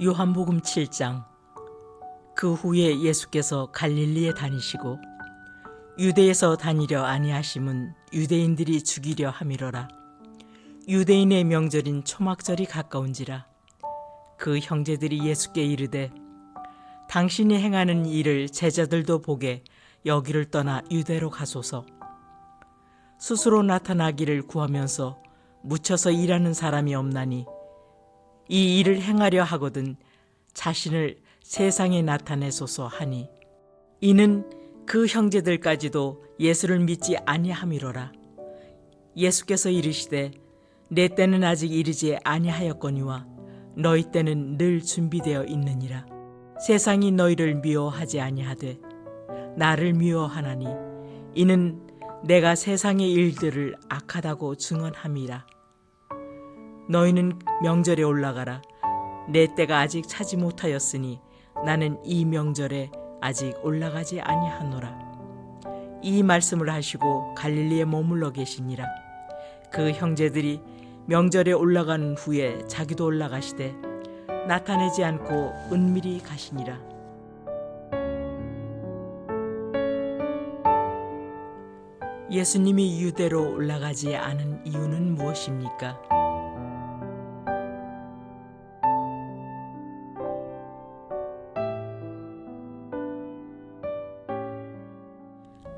요한복음 7장. 그 후에 예수께서 갈릴리에 다니시고 유대에서 다니려 아니하심은 유대인들이 죽이려 함이로라. 유대인의 명절인 초막절이 가까운지라. 그 형제들이 예수께 이르되 당신이 행하는 일을 제자들도 보게 여기를 떠나 유대로 가소서. 스스로 나타나기를 구하면서 묻혀서 일하는 사람이 없나니 이 일을 행하려 하거든 자신을 세상에 나타내소서 하니, 이는 그 형제들까지도 예수를 믿지 아니함이로라. 예수께서 이르시되 내 때는 아직 이르지 아니하였거니와 너희 때는 늘 준비되어 있느니라. 세상이 너희를 미워하지 아니하되 나를 미워하나니 이는 내가 세상의 일들을 악하다고 증언함이라. 너희는 명절에 올라가라. 내 때가 아직 차지 못하였으니 나는 이 명절에 아직 올라가지 아니하노라. 이 말씀을 하시고 갈릴리에 머물러 계시니라. 그 형제들이 명절에 올라간 후에 자기도 올라가시되 나타내지 않고 은밀히 가시니라. 예수님이 유대로 올라가지 않은 이유는 무엇입니까?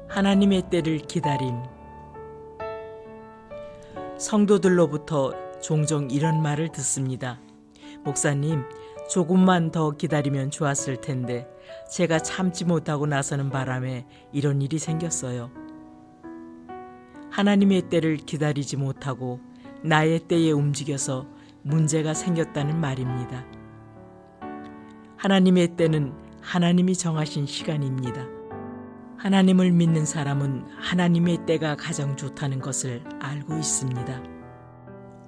하나님의 때를 기다림. 성도들로부터 종종 이런 말을 듣습니다. 목사님, 조금만 더 기다리면 좋았을 텐데 제가 참지 못하고 나서는 바람에 이런 일이 생겼어요. 하나님의 때를 기다리지 못하고 나의 때에 움직여서 문제가 생겼다는 말입니다. 하나님의 때는 하나님이 정하신 시간입니다. 하나님을 믿는 사람은 하나님의 때가 가장 좋다는 것을 알고 있습니다.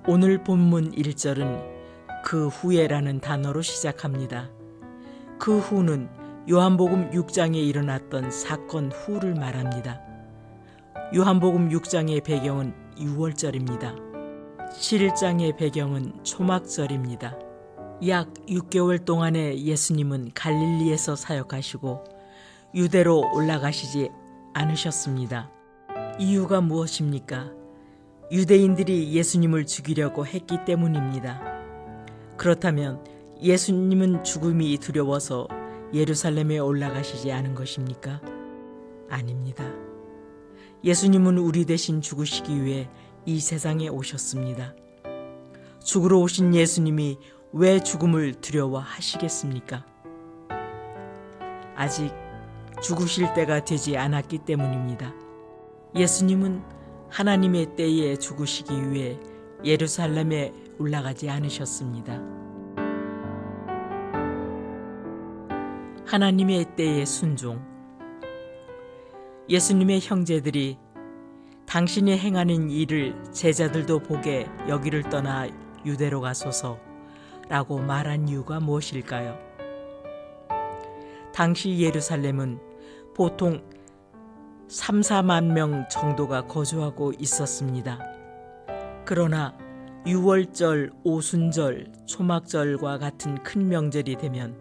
오늘 본문 1절은 그 후에라는 단어로 시작합니다. 그 후는 요한복음 6장에 일어났던 사건 후를 말합니다. 요한복음 6장의 배경은 6월절입니다. 7장의 배경은 초막절입니다. 약 6개월 동안에 예수님은 갈릴리에서 사역하시고 유대로 올라가시지 않으셨습니다. 이유가 무엇입니까? 유대인들이 예수님을 죽이려고 했기 때문입니다. 그렇다면 예수님은 죽음이 두려워서 예루살렘에 올라가시지 않은 것입니까? 아닙니다. 예수님은 우리 대신 죽으시기 위해 이 세상에 오셨습니다. 죽으러 오신 예수님이 왜 죽음을 두려워하시겠습니까? 아직 죽으실 때가 되지 않았기 때문입니다. 예수님은 하나님의 때에 죽으시기 위해 예루살렘에 올라가지 않으셨습니다. 하나님의 때에 순종. 예수님의 형제들이 당신이 행하는 일을 제자들도 보게 여기를 떠나 유대로 가소서 라고 말한 이유가 무엇일까요? 당시 예루살렘은 보통 3, 4만 명 정도가 거주하고 있었습니다. 그러나 유월절, 오순절, 초막절과 같은 큰 명절이 되면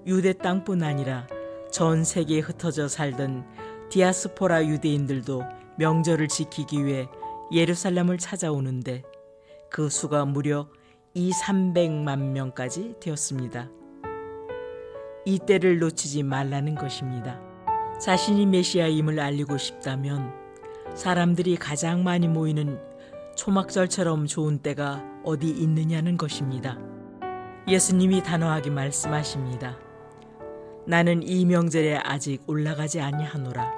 유대 땅뿐 아니라 전 세계에 흩어져 살던 디아스포라 유대인들도 명절을 지키기 위해 예루살렘을 찾아오는데 그 수가 무려 200~300만 명까지 되었습니다. 이 때를 놓치지 말라는 것입니다. 자신이 메시아임을 알리고 싶다면 사람들이 가장 많이 모이는 초막절처럼 좋은 때가 어디 있느냐는 것입니다. 예수님이 단호하게 말씀하십니다. 나는 이 명절에 아직 올라가지 아니하노라.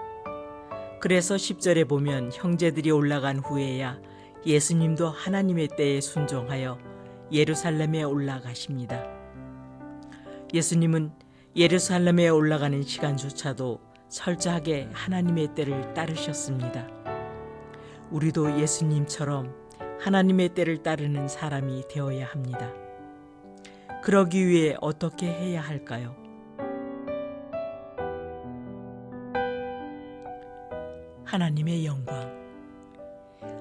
그래서 10절에 보면 형제들이 올라간 후에야 예수님도 하나님의 때에 순종하여 예루살렘에 올라가십니다. 예수님은 예루살렘에 올라가는 시간조차도 철저하게 하나님의 때를 따르셨습니다. 우리도 예수님처럼 하나님의 때를 따르는 사람이 되어야 합니다. 그러기 위해 어떻게 해야 할까요? 하나님의 영광.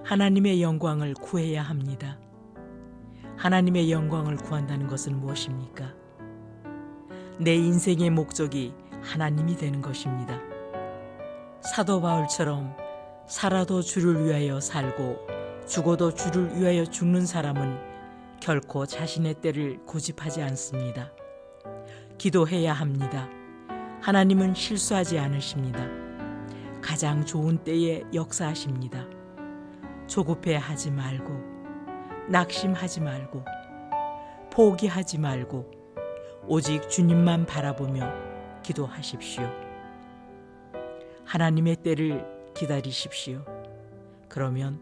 하나님의 영광을 구해야 합니다. 하나님의 영광을 구한다는 것은 무엇입니까? 내 인생의 목적이 하나님이 되는 것입니다. 사도 바울처럼 살아도 주를 위하여 살고 죽어도 주를 위하여 죽는 사람은 결코 자신의 때를 고집하지 않습니다. 기도해야 합니다. 하나님은 실수하지 않으십니다. 가장 좋은 때에 역사하십니다. 조급해하지 말고, 낙심하지 말고, 포기하지 말고, 오직 주님만 바라보며 기도하십시오. 하나님의 때를 기다리십시오. 그러면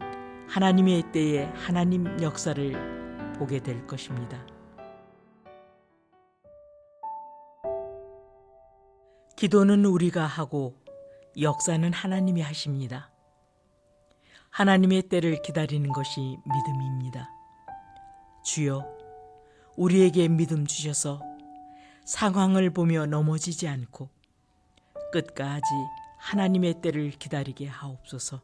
하나님의 때에 하나님 역사를 보게 될 것입니다. 기도는 우리가 하고 역사는 하나님이 하십니다. 하나님의 때를 기다리는 것이 믿음입니다. 주여, 우리에게 믿음 주셔서 상황을 보며 넘어지지 않고 끝까지 하나님의 때를 기다리게 하옵소서.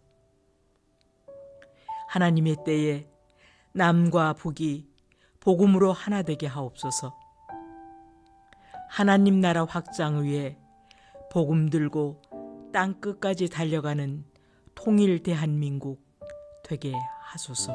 하나님의 때에 남과 북이 복음으로 하나 되게 하옵소서. 하나님 나라 확장 위에 복음 들고 땅 끝까지 달려가는 통일 대한민국 되게 하소서.